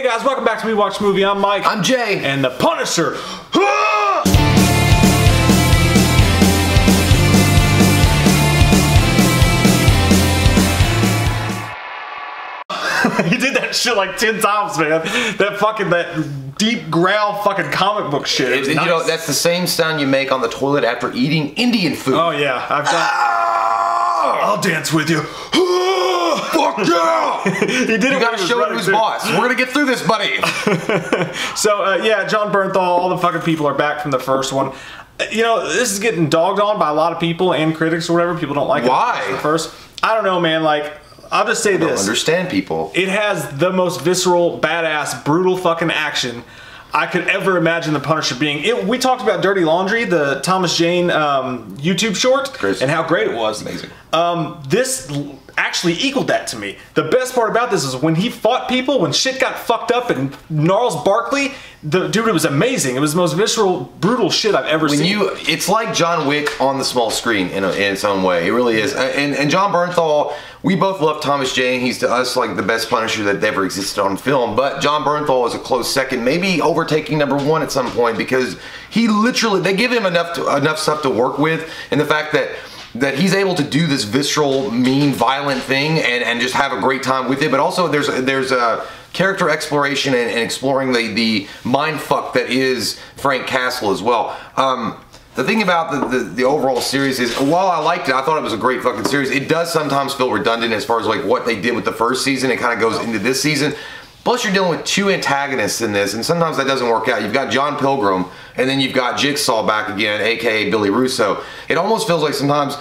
guys, welcome back to We Watch Movie. I'm Mike. I'm Jay. And the Punisher. He did that shit like 10 times, man. That deep growl fucking comic book shit. It was nice. You know, that's the same sound you make on the toilet after eating Indian food. Oh yeah, I've done. I'll dance with you. Fuck yeah! He did it. You gotta show it who's boss. We're gonna get through this, buddy. So yeah, John Bernthal, all the fucking people are back from the first one. You know, this is getting dogged on by a lot of people and critics or whatever. People don't like it. Why? The first. I don't know, man. Like, I'll just say this. I don't understand people. It has the most visceral, badass, brutal fucking action I could ever imagine the Punisher being. We talked about Dirty Laundry, the Thomas Jane YouTube short, and how great it was. Amazing. This actually equaled that to me. The best part about this is when he fought people, when shit got fucked up and Gnarls Barkley, dude, it was amazing. It was the most visceral, brutal shit I've ever seen. It's like John Wick on the small screen in its own way. It really is. And John Bernthal, we both love Thomas Jane. He's to us like the best Punisher that ever existed on film. But John Bernthal is a close second, maybe overtaking #1 at some point, because he literally, they give him enough stuff to work with, and the fact that he's able to do this visceral, mean, violent thing and just have a great time with it. But also there's a character exploration and exploring the mind fuck that is Frank Castle as well. The thing about the overall series is, while I liked it, I thought it was a great fucking series, it does sometimes feel redundant as far as like what they did with the first season. It kind of goes into this season. Plus you're dealing with two antagonists in this, and sometimes that doesn't work out. You've got John Pilgrim, and then you've got Jigsaw back again, aka Billy Russo. It almost feels like sometimes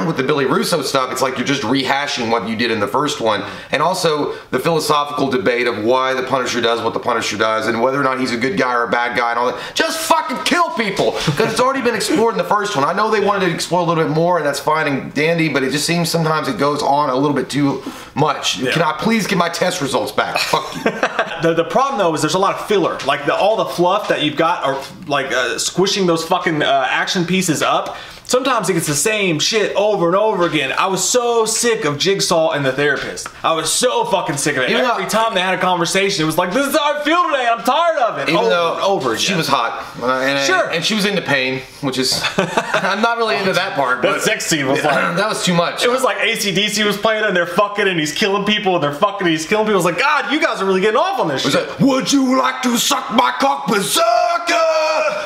with the Billy Russo stuff, it's like you're just rehashing what you did in the first one. And also the philosophical debate of why the Punisher does what the Punisher does, and whether or not he's a good guy or a bad guy and all that. Just fucking kill people! Because it's already been explored in the first one. I know they wanted to explore a little bit more, and that's fine and dandy, but it just seems sometimes it goes on a little bit too much. Yeah. Can I please get my test results back? Fuck you. The problem though is there's a lot of filler. Like all the fluff that you've got are like squishing those fucking action pieces up. Sometimes it gets the same shit over and over again. I was so sick of Jigsaw and the Therapist. I was so fucking sick of it. Every time they had a conversation, it was like, this is how I feel today. I'm tired of it. Even though over again. She was hot. And she was into pain, which is, I'm not really into that part. That sex scene was like, that was too much. It was like AC/DC was playing and they're fucking and he's killing people and they're fucking and he's killing people. It was like, God, you guys are really getting off on this shit. Like, would you like to suck my cock, berserker?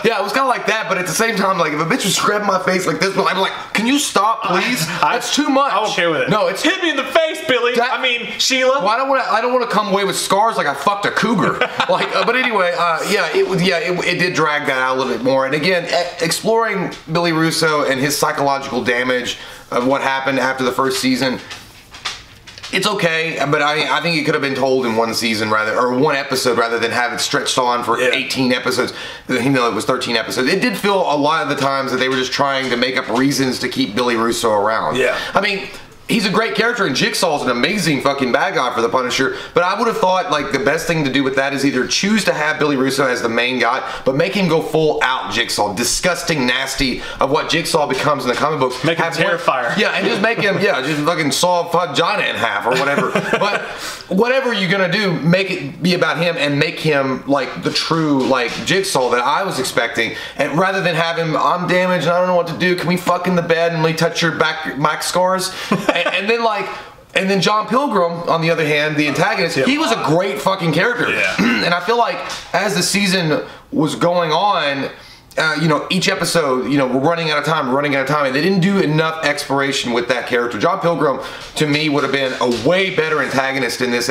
Yeah, it was kind of like that, but at the same time, like if a bitch was grabbing my face like this, I'm like, can you stop, please? That's too much. I'm okay with it. No, it's hit me in the face, Billy. I mean, Sheila. Well, I don't want to come away with scars like I fucked a cougar. Like, but anyway, it did drag that out a little bit more. And again, exploring Billy Russo and his psychological damage of what happened after the first season. It's okay, but I think it could have been told in one season or one episode rather than have it stretched on for 18 episodes. Even though it was 13 episodes, it did feel a lot of the times that they were just trying to make up reasons to keep Billy Russo around. Yeah, I mean, he's a great character, and Jigsaw's an amazing fucking bad guy for the Punisher, but I would have thought like the best thing to do with that is either choose to have Billy Russo as the main guy, but make him go full out Jigsaw, disgusting, nasty of what Jigsaw becomes in the comic books. Make him Terrifier. Yeah, and just make him, just fucking saw John in half or whatever. But whatever you're gonna do, make it be about him and make him like the true like Jigsaw that I was expecting, and rather than have him, I'm damaged and I don't know what to do, can we fuck in the bed and let me touch your back scars? And then John Pilgrim, on the other hand, the antagonist, he was a great fucking character. Yeah. And I feel like as the season was going on, each episode, we're running out of time, and they didn't do enough exploration with that character. John Pilgrim, to me, would have been a way better antagonist in this,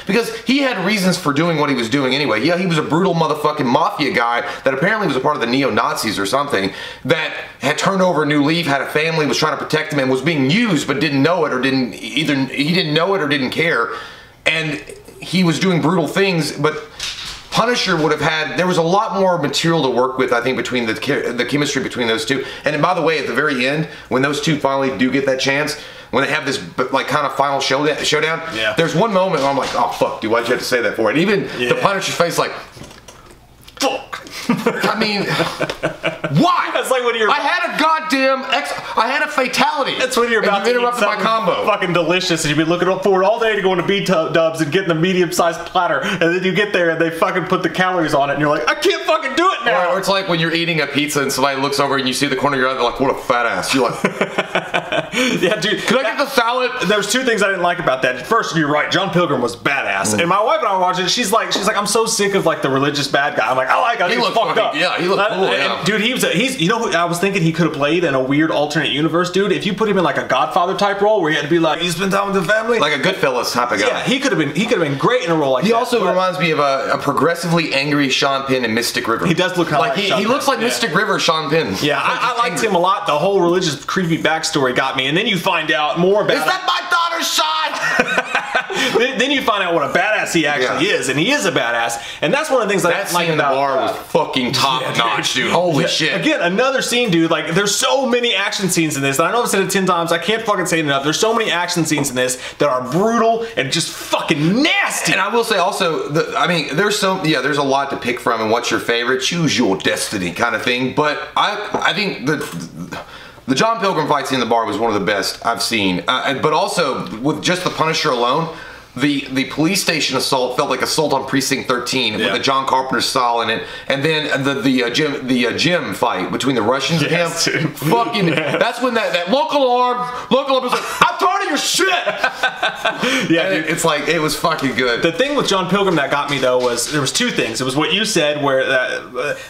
because he had reasons for doing what he was doing anyway. Yeah, he was a brutal motherfucking mafia guy that apparently was a part of the neo-Nazis or something, that had turned over a new leaf, had a family, was trying to protect him, and was being used, but didn't know it, or he didn't know it or didn't care, and he was doing brutal things, but Punisher would have had, there was a lot more material to work with, I think, between the chemistry between those two. And by the way, at the very end, when those two finally do get that chance, when they have this like kind of final showdown, there's one moment where I'm like, oh fuck, dude, why'd you have to say that for? And even the Punisher's face like, fuck. I mean, why? That's like when you're. I had a goddamn I had a fatality. That's when you're about to interrupt my combo. Fucking delicious, and you've been looking forward all day to going to B-dubs and getting the medium-sized platter, and then you get there and they fucking put the calories on it, and you're like, I can't fucking do it now. Or it's like when you're eating a pizza and somebody looks over and you see the corner of your eye, they're like, what a fat ass. You're like, yeah, dude. Can I get the salad? There's two things I didn't like about that. First, you're right. John Pilgrim was badass, and my wife and I were watching it. She's like, I'm so sick of like the religious bad guy. I'm like, I like it. He looked fucked up. Yeah, he looked cool. Yeah. Dude, he's. You know, who I was thinking he could have played in a weird alternate universe, dude. If you put him in like a Godfather type role where he had to be like, you spend time with the family, like a Goodfellas type of guy. Yeah, he could have been great in a role like that. He also reminds me of a progressively angry Sean Penn in Mystic River. He does look kind of like he looks like Mystic River Sean Penn. Yeah, I liked him a lot. The whole religious creepy backstory got me, and then you find out more about. Is that my daughter's shot? then you find out what a badass he actually is, and he is a badass, and that's one of the things that scene in the bar was fucking top notch, dude. Holy shit! Again, another scene, dude. Like, there's so many action scenes in this. And I know I've said it 10 times. I can't fucking say it enough. There's so many action scenes in this that are brutal and just fucking nasty. And I will say also, there's a lot to pick from. And what's your favorite? Choose your destiny, kind of thing. But I think the John Pilgrim fight scene in the bar was one of the best I've seen. But also with just the Punisher alone. The police station assault felt like Assault on Precinct 13 with the John Carpenter style in it, and then the gym fight between the Russians and him. Dude. Fucking, that's when that local alarm was like, I'm tired of your shit. Yeah, dude. It's like it was fucking good. The thing with John Pilgrim that got me though was there was two things. It was what you said, where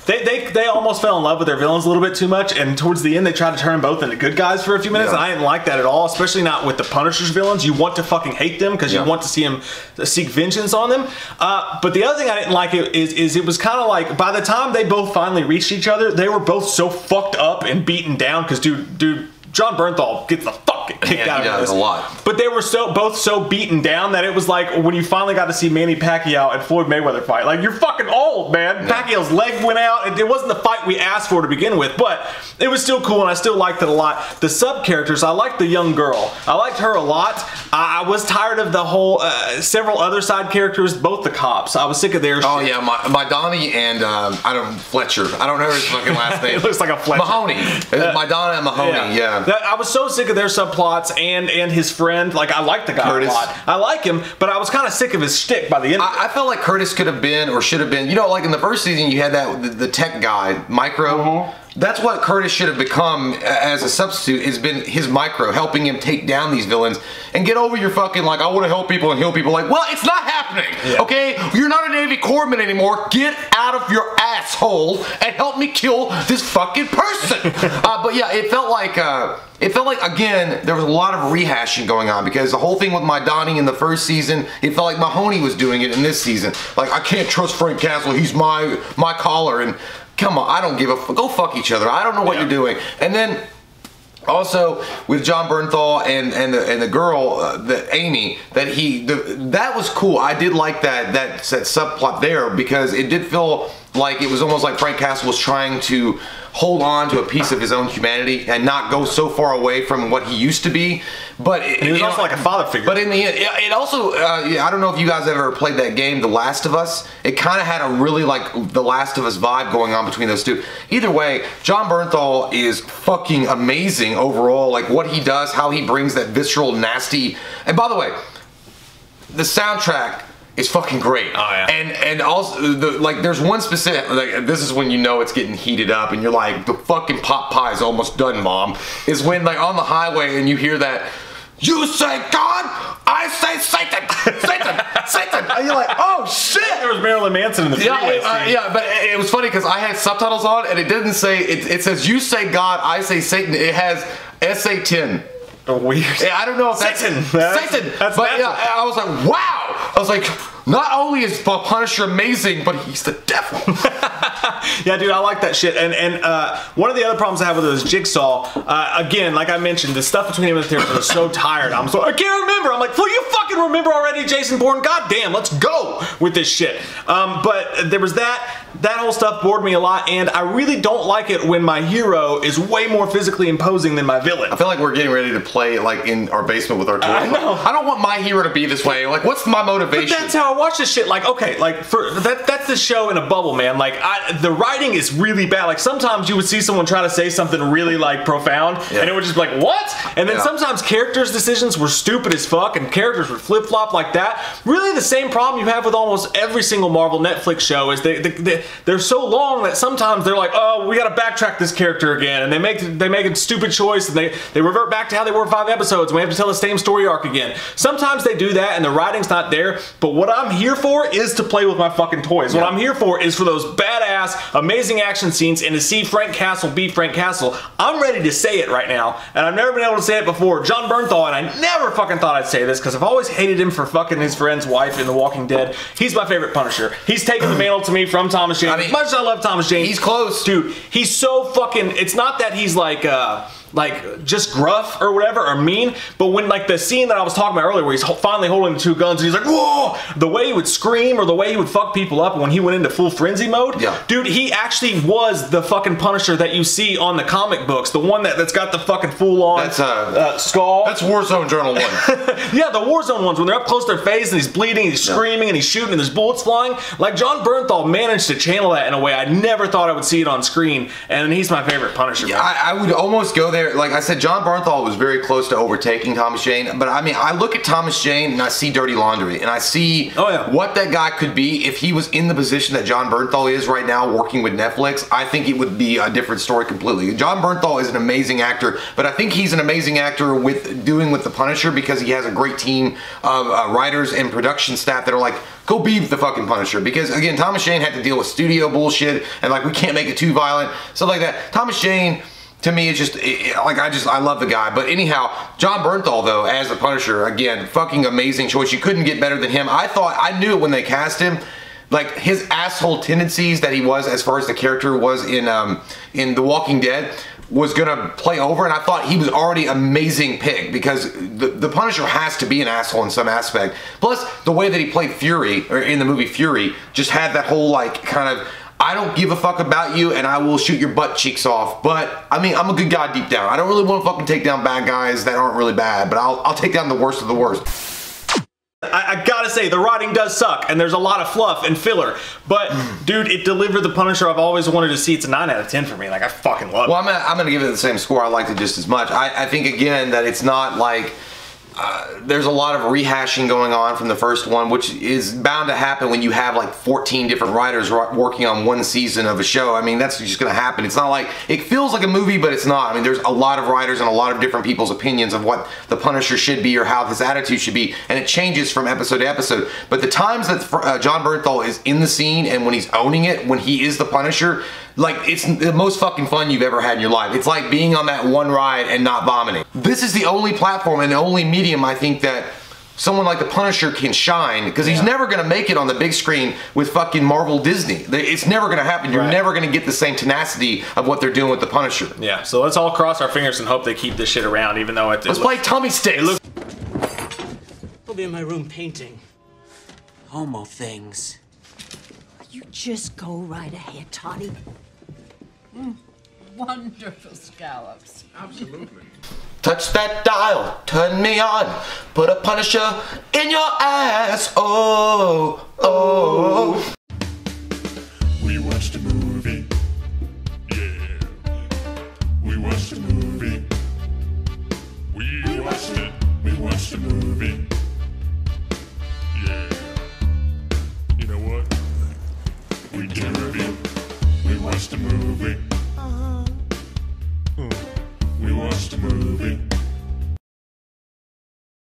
they almost fell in love with their villains a little bit too much, and towards the end they tried to turn them both into good guys for a few minutes, and I didn't like that at all. Especially not with the Punisher's villains. You want to fucking hate them because you want to see him seek vengeance on them. But the other thing I didn't like is it was kind of like by the time they both finally reached each other, they were both so fucked up and beaten down because dude John Bernthal gets the fucking kicked out of this a lot. But they were both so beaten down that it was like when you finally got to see Manny Pacquiao and Floyd Mayweather fight. Like, you're fucking old, man. Yeah. Pacquiao's leg went out. It wasn't the fight we asked for to begin with, but it was still cool and I still liked it a lot. The sub characters, I liked the young girl. I liked her a lot. I was tired of the whole several other side characters, both the cops. I was sick of their shit. Oh yeah, my Donnie and Fletcher. I don't know his fucking last name. It looks like a Fletcher. Mahoney. My Donna and Mahoney. Yeah. I was so sick of their subplots and his friend. Like, I like the guy Curtis. a lot. I like him, but I was kind of sick of his shtick by the end. I felt like Curtis could have been or should have been. You know, like in the first season, you had the tech guy, Micro. That's what Curtis should have become as a substitute, has been his Micro, helping him take down these villains and get over your fucking, like, I want to help people and heal people. Like, well, it's not happening, okay? You're not a Navy corpsman anymore. Get out of your asshole and help me kill this fucking person. But yeah, it felt like, again, there was a lot of rehashing going on because the whole thing with my Donnie in the first season, it felt like Mahoney was doing it in this season. Like, I can't trust Frank Castle. He's my collar. And come on, I don't give a fuck. Go fuck each other. I don't know what you're doing. And then also with John Bernthal and the girl, Amy, that was cool. I did like that subplot there because it did feel like it was almost like Frank Castle was trying to hold on to a piece of his own humanity and not go so far away from what he used to be. But he was also like a father figure. But in the end, it also, I don't know if you guys ever played that game, The Last of Us. It kind of had a really like The Last of Us vibe going on between those two. Either way, John Bernthal is fucking amazing overall. Like what he does, how he brings that visceral, nasty. And by the way, the soundtrack is fucking great. Oh yeah. And also like there's one specific, like this is when you know it's getting heated up and you're like, the fucking pot pie is almost done, Mom. Is when like on the highway and you hear that, you say God, I say Satan, Satan, Satan. And you're like, oh shit. There was Marilyn Manson in the freeway scene. Yeah, but it was funny because I had subtitles on and it didn't say, it says you say God, I say Satan. It has SA-10. Weird. Yeah, I don't know if Satan. Satan. That's but yeah, I was like, wow. I was like, not only is Punisher amazing, but he's the devil. Yeah, dude, I like that shit. And one of the other problems I have with it is Jigsaw. Again, like I mentioned, the stuff between him and the therapist was so tired. I can't remember. I'm like, well, you fucking remember already, Jason Bourne? God damn, let's go with this shit. But there was that. that whole stuff bored me a lot, and I really don't like it when my hero is way more physically imposing than my villain. I feel like we're getting ready to play like in our basement with our toys. I know. I don't want my hero to be this way. Like, what's my motivation? But that's how I watch this shit. Like, okay, like that's the show in a bubble, man. Like, the writing is really bad. Like, sometimes you would see someone try to say something really like profound, and it would just be like, what? And then sometimes characters' decisions were stupid as fuck, and characters would flip flop like that. Really, the same problem you have with almost every single Marvel Netflix show is they're so long that sometimes they're like, oh, we got to backtrack this character again, and they make a stupid choice, and they revert back to how they were 5 episodes, and we have to tell the same story arc again. Sometimes they do that, and the writing's not there. But what I'm here for is to play with my fucking toys. What I'm here for is for those badass, amazing action scenes, and to see Frank Castle be Frank Castle. I'm ready to say it right now, and I've never been able to say it before. Jon Bernthal, and I never fucking thought I'd say this because I've always hated him for fucking his friend's wife in The Walking Dead. He's my favorite Punisher. He's taken the mantle to me from Thomas Jane. I mean, as much as I love Thomas Jane, he's close. Dude, he's so fucking, it's not that he's like just gruff or whatever or mean, but when like the scene that I was talking about earlier where he's finally holding the 2 guns and he's like, whoa, the way he would scream or the way he would fuck people up when he went into full frenzy mode, dude, he actually was the fucking Punisher that you see on the comic books, the one that's got the fucking full on skull. That's Warzone Journal 1. Yeah, the Warzone ones when they're up close to their face and he's bleeding, he's screaming and he's shooting and there's bullets flying. Like, Jon Bernthal managed to channel that in a way I never thought I would see it on screen, and he's my favorite Punisher. Yeah, I would almost go there. Like I said, Jon Bernthal was very close to overtaking Thomas Jane, but I mean, I look at Thomas Jane and I see Dirty Laundry, and I see what that guy could be if he was in the position that Jon Bernthal is right now working with Netflix. I think it would be a different story completely. Jon Bernthal is an amazing actor, but I think he's an amazing actor with the Punisher because he has a great team of writers and production staff that are like, go be the fucking Punisher. Because again, Thomas Jane had to deal with studio bullshit and like, we can't make it too violent, stuff like that. Thomas Jane, to me, it's just, I love the guy. But anyhow, Jon Bernthal, though, as the Punisher, again, fucking amazing choice. You couldn't get better than him. I knew it when they cast him. Like, his asshole tendencies that he was, as far as the character was in The Walking Dead, was gonna play over, and I thought he was already amazing pick because the Punisher has to be an asshole in some aspect. Plus, the way that he played Fury, or in the movie Fury, just had that whole, like, kind of, I don't give a fuck about you and I will shoot your butt cheeks off. But, I mean, I'm a good guy deep down. I don't really want to fucking take down bad guys that aren't really bad, but I'll take down the worst of the worst. I gotta say, the writing does suck, and there's a lot of fluff and filler, but dude, it delivered the Punisher I've always wanted to see. It's a 9 out of 10 for me. Like, I fucking love it. Well, I'm gonna give it the same score. I liked it just as much. I think, again, that it's not like there's a lot of rehashing going on from the first one, which is bound to happen when you have like 14 different writers working on one season of a show. I mean, that's just gonna happen. It's not like, it feels like a movie, but it's not. I mean, there's a lot of writers and a lot of different people's opinions of what the Punisher should be or how his attitude should be, and it changes from episode to episode. But the times that Jon Bernthal is in the scene and when he's owning it, when he is the Punisher, like, it's the most fucking fun you've ever had in your life. It's like being on that one ride and not vomiting. This is the only platform and the only medium I think that someone like the Punisher can shine, because he's never gonna make it on the big screen with fucking Marvel Disney. It's never gonna happen. You're never gonna get the same tenacity of what they're doing with the Punisher. Yeah, so let's all cross our fingers and hope they keep this shit around, even though let's play Tummy Sticks. I'll be in my room painting. Homo things. You just go right ahead, Toddy. Wonderful scallops. Absolutely. Touch that dial, turn me on, put a Punisher in your ass, oh, oh.